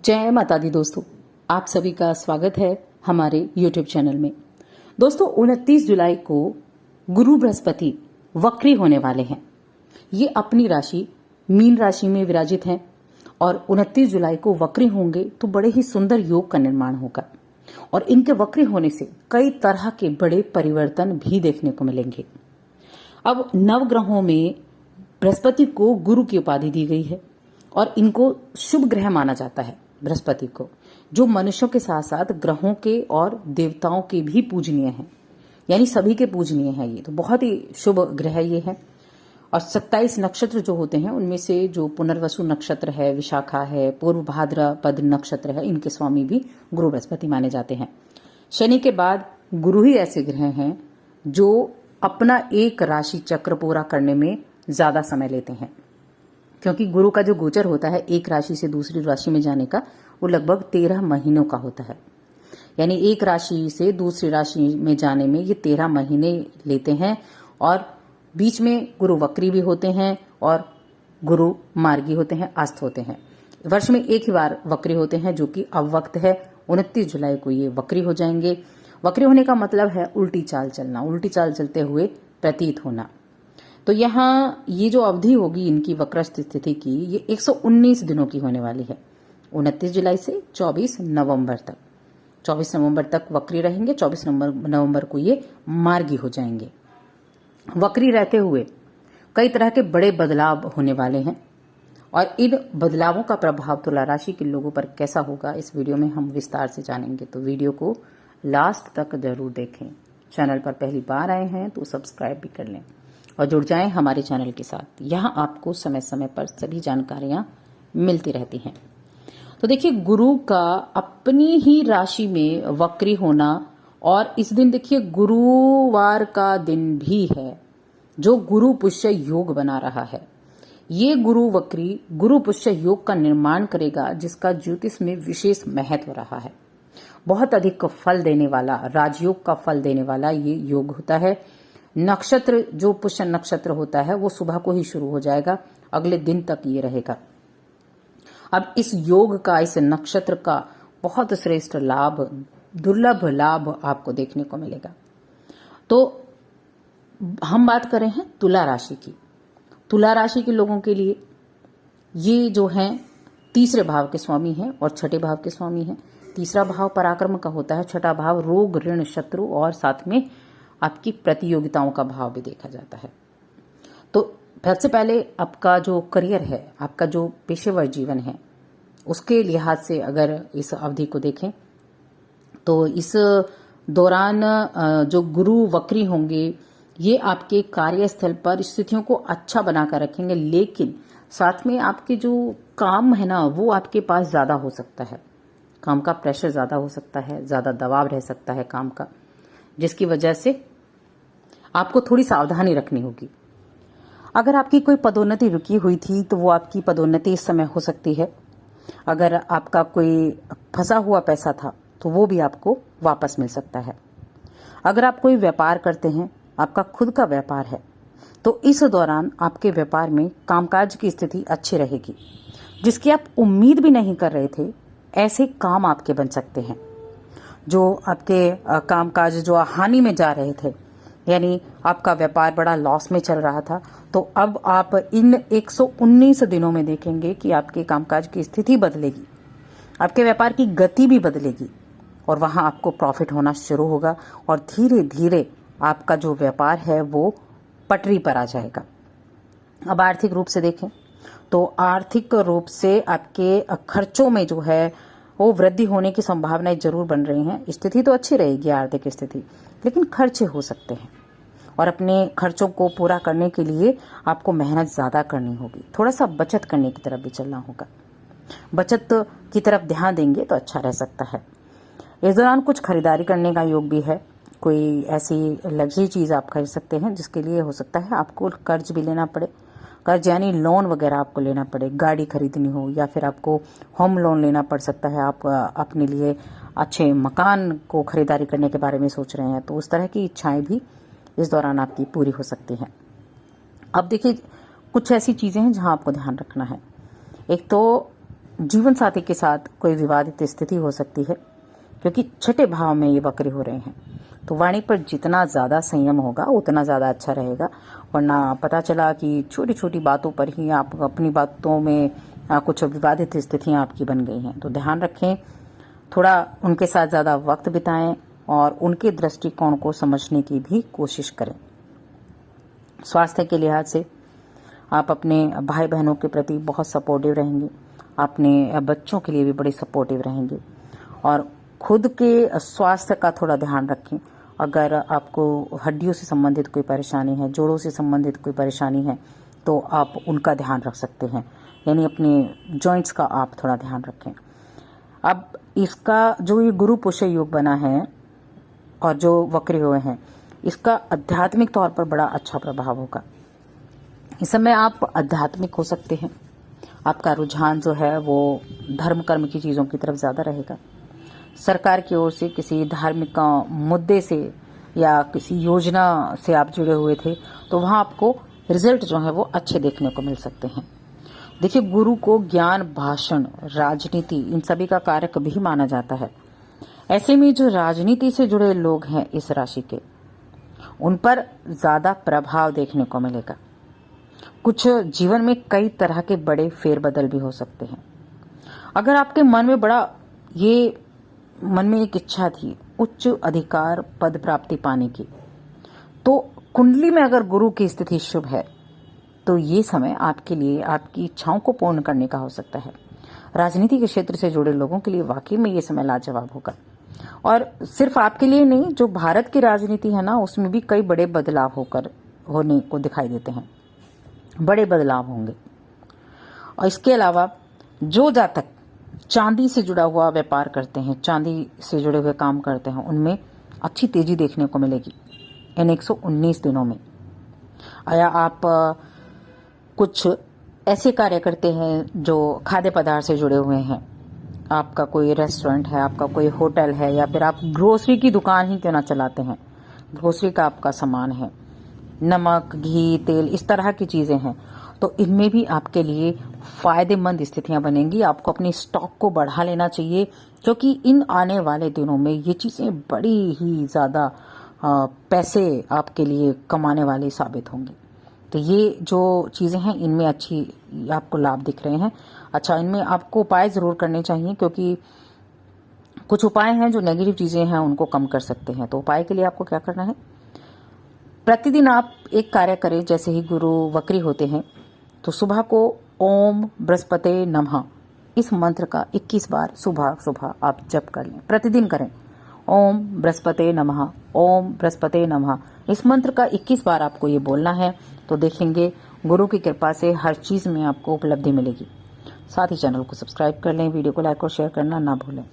जय माता दी दोस्तों, आप सभी का स्वागत है हमारे YouTube चैनल में। दोस्तों 29 जुलाई को गुरु बृहस्पति वक्री होने वाले हैं। ये अपनी राशि मीन राशि में विराजित हैं और 29 जुलाई को वक्री होंगे तो बड़े ही सुंदर योग का निर्माण होगा और इनके वक्री होने से कई तरह के बड़े परिवर्तन भी देखने को मिलेंगे। अब नवग्रहों में बृहस्पति को गुरु की उपाधि दी गई है और इनको शुभ ग्रह माना जाता है। बृहस्पति को जो मनुष्यों के साथ साथ ग्रहों के और देवताओं के भी पूजनीय हैं, यानी सभी के पूजनीय है। ये तो बहुत ही शुभ ग्रह ये है। और 27 नक्षत्र जो होते हैं उनमें से जो पुनर्वसु नक्षत्र है, विशाखा है, पूर्व भाद्रपद नक्षत्र है, इनके स्वामी भी गुरु बृहस्पति माने जाते हैं। शनि के बाद गुरु ही ऐसे ग्रह हैं जो अपना एक राशि चक्र पूरा करने में ज्यादा समय लेते हैं, क्योंकि गुरु का जो गोचर होता है एक राशि से दूसरी राशि में जाने का, वो लगभग 13 महीनों का होता है। यानी एक राशि से दूसरी राशि में जाने में ये 13 महीने लेते हैं और बीच में गुरु वक्री भी होते हैं और गुरु मार्गी होते हैं, अस्त होते हैं। वर्ष में एक ही बार वक्री होते हैं, जो कि अब वक्त है 29 जुलाई को ये वक्री हो जाएंगे। वक्री होने का मतलब है उल्टी चाल चलना, उल्टी चाल चलते हुए प्रतीत होना। तो यहाँ ये जो अवधि होगी इनकी वक्रस्थ स्थिति की, ये 119 दिनों की होने वाली है। 29 जुलाई से 24 नवंबर तक, 24 नवंबर तक वक्री रहेंगे। 24 नवंबर को ये मार्गी हो जाएंगे। वक्री रहते हुए कई तरह के बड़े बदलाव होने वाले हैं और इन बदलावों का प्रभाव तुला राशि के लोगों पर कैसा होगा, इस वीडियो में हम विस्तार से जानेंगे। तो वीडियो को लास्ट तक जरूर देखें। चैनल पर पहली बार आए हैं तो सब्सक्राइब भी कर लें और जुड़ जाएं हमारे चैनल के साथ। यहाँ आपको समय समय पर सभी जानकारियां मिलती रहती हैं। तो देखिए, गुरु का अपनी ही राशि में वक्री होना, और इस दिन देखिए गुरुवार का दिन भी है जो गुरु पुष्य योग बना रहा है। ये गुरु वक्री गुरु पुष्य योग का निर्माण करेगा, जिसका ज्योतिष में विशेष महत्व रहा है। बहुत अधिक फल देने वाला, राजयोग का फल देने वाला ये योग होता है। नक्षत्र जो पुष्य नक्षत्र होता है वो सुबह को ही शुरू हो जाएगा, अगले दिन तक ये रहेगा। अब इस योग का, इस नक्षत्र का बहुत श्रेष्ठ लाभ, दुर्लभ लाभ आपको देखने को मिलेगा। तो हम बात करें हैं तुला राशि की। तुला राशि के लोगों के लिए ये जो हैं तीसरे भाव के स्वामी हैं और छठे भाव के स्वामी हैं। तीसरा भाव पराक्रम का होता है, छठा भाव रोग, ऋण, शत्रु और साथ में आपकी प्रतियोगिताओं का भाव भी देखा जाता है। तो सबसे पहले आपका जो करियर है, आपका जो पेशेवर जीवन है, उसके लिहाज से अगर इस अवधि को देखें तो इस दौरान जो गुरु वक्री होंगे ये आपके कार्यस्थल पर स्थितियों को अच्छा बनाकर रखेंगे, लेकिन साथ में आपके जो काम है ना वो आपके पास ज्यादा हो सकता है। काम का प्रेशर ज्यादा हो सकता है, ज्यादा दबाव रह सकता है काम का, जिसकी वजह से आपको थोड़ी सावधानी रखनी होगी। अगर आपकी कोई पदोन्नति रुकी हुई थी तो वो आपकी पदोन्नति इस समय हो सकती है। अगर आपका कोई फंसा हुआ पैसा था तो वो भी आपको वापस मिल सकता है। अगर आप कोई व्यापार करते हैं, आपका खुद का व्यापार है, तो इस दौरान आपके व्यापार में कामकाज की स्थिति अच्छी रहेगी। जिसकी आप उम्मीद भी नहीं कर रहे थे, ऐसे काम आपके बन सकते हैं। जो आपके कामकाज जो हानि में जा रहे थे, यानी आपका व्यापार बड़ा लॉस में चल रहा था, तो अब आप इन 119 दिनों में देखेंगे कि आपके कामकाज की स्थिति बदलेगी, आपके व्यापार की गति भी बदलेगी और वहां आपको प्रॉफिट होना शुरू होगा और धीरे धीरे आपका जो व्यापार है वो पटरी पर आ जाएगा। अब आर्थिक रूप से देखें तो आर्थिक रूप से आपके खर्चों में जो है वो वृद्धि होने की संभावनाएं जरूर बन रही हैं। स्थिति तो अच्छी रहेगी आर्थिक स्थिति, लेकिन खर्चे हो सकते हैं और अपने खर्चों को पूरा करने के लिए आपको मेहनत ज्यादा करनी होगी। थोड़ा सा बचत करने की तरफ भी चलना होगा। बचत की तरफ ध्यान देंगे तो अच्छा रह सकता है। इस दौरान कुछ खरीदारी करने का योग भी है। कोई ऐसी लग्जरी चीज आप खरीद सकते हैं जिसके लिए हो सकता है आपको कर्ज भी लेना पड़े। कर्ज यानी लोन वगैरह आपको लेना पड़े, गाड़ी खरीदनी हो या फिर आपको होम लोन लेना पड़ सकता है। आप अपने लिए अच्छे मकान को खरीदारी करने के बारे में सोच रहे हैं, तो उस तरह की इच्छाएं भी इस दौरान आपकी पूरी हो सकती हैं। अब देखिए, कुछ ऐसी चीजें हैं जहां आपको ध्यान रखना है। एक तो जीवन साथी के साथ कोई विवादित स्थिति हो सकती है, क्योंकि छठे भाव में ये वक्री हो रहे हैं। तो वाणी पर जितना ज़्यादा संयम होगा उतना ज़्यादा अच्छा रहेगा, वरना पता चला कि छोटी छोटी बातों पर ही आप अपनी बातों में कुछ विवादित स्थितियाँ आपकी बन गई हैं। तो ध्यान रखें, थोड़ा उनके साथ ज़्यादा वक्त बिताएं और उनके दृष्टिकोण को समझने की भी कोशिश करें। स्वास्थ्य के लिहाज से आप अपने भाई बहनों के प्रति बहुत सपोर्टिव रहेंगे, अपने बच्चों के लिए भी बड़े सपोर्टिव रहेंगे और खुद के स्वास्थ्य का थोड़ा ध्यान रखें। अगर आपको हड्डियों से संबंधित कोई परेशानी है, जोड़ों से संबंधित कोई परेशानी है, तो आप उनका ध्यान रख सकते हैं, यानी अपने जॉइंट्स का आप थोड़ा ध्यान रखें। अब इसका जो ये गुरु पुष्य योग बना है और जो वक्री हुए हैं, इसका आध्यात्मिक तौर पर बड़ा अच्छा प्रभाव होगा। इस समय आप आध्यात्मिक हो सकते हैं, आपका रुझान जो है वो धर्म कर्म की चीज़ों की तरफ ज़्यादा रहेगा। सरकार की ओर से किसी धार्मिक मुद्दे से या किसी योजना से आप जुड़े हुए थे, तो वहाँ आपको रिजल्ट जो है वो अच्छे देखने को मिल सकते हैं। देखिए, गुरु को ज्ञान, भाषण, राजनीति, इन सभी का कारक भी माना जाता है। ऐसे में जो राजनीति से जुड़े लोग हैं इस राशि के, उन पर ज़्यादा प्रभाव देखने को मिलेगा। कुछ जीवन में कई तरह के बड़े फेरबदल भी हो सकते हैं। अगर आपके मन में एक इच्छा थी उच्च अधिकार पद प्राप्ति पाने की, तो कुंडली में अगर गुरु की स्थिति शुभ है तो ये समय आपके लिए आपकी इच्छाओं को पूर्ण करने का हो सकता है। राजनीति के क्षेत्र से जुड़े लोगों के लिए वाकई में ये समय लाजवाब होगा। और सिर्फ आपके लिए नहीं, जो भारत की राजनीति है ना, उसमें भी कई बड़े बदलाव होने को दिखाई देते हैं, बड़े बदलाव होंगे। और इसके अलावा जो जातक चांदी से जुड़ा हुआ व्यापार करते हैं, चांदी से जुड़े हुए काम करते हैं, उनमें अच्छी तेजी देखने को मिलेगी इन 119 दिनों में। या आप कुछ ऐसे कार्य करते हैं जो खाद्य पदार्थ से जुड़े हुए हैं, आपका कोई रेस्टोरेंट है, आपका कोई होटल है, या फिर आप ग्रोसरी की दुकान ही क्यों ना चलाते हैं, ग्रोसरी का आपका सामान है, नमक, घी, तेल, इस तरह की चीज़ें हैं, तो इनमें भी आपके लिए फायदेमंद स्थितियां बनेंगी। आपको अपनी स्टॉक को बढ़ा लेना चाहिए, क्योंकि इन आने वाले दिनों में ये चीज़ें बड़ी ही ज़्यादा पैसे आपके लिए कमाने वाली साबित होंगी। तो ये जो चीज़ें हैं इनमें अच्छी आपको लाभ दिख रहे हैं। अच्छा, इनमें आपको उपाय ज़रूर करने चाहिए, क्योंकि कुछ उपाय हैं जो नेगेटिव चीज़ें हैं उनको कम कर सकते हैं। तो उपाय के लिए आपको क्या करना है, प्रतिदिन आप एक कार्य करें। जैसे ही गुरु वक्री होते हैं तो सुबह को ओम बृहस्पते नमः इस मंत्र का 21 बार सुबह सुबह आप जप कर लें, प्रतिदिन करें। ओम बृहस्पते नमः, ओम बृहस्पते नमः, इस मंत्र का 21 बार आपको ये बोलना है। तो देखेंगे गुरु की कृपा से हर चीज़ में आपको उपलब्धि मिलेगी। साथ ही चैनल को सब्सक्राइब कर लें, वीडियो को लाइक और शेयर करना ना भूलें।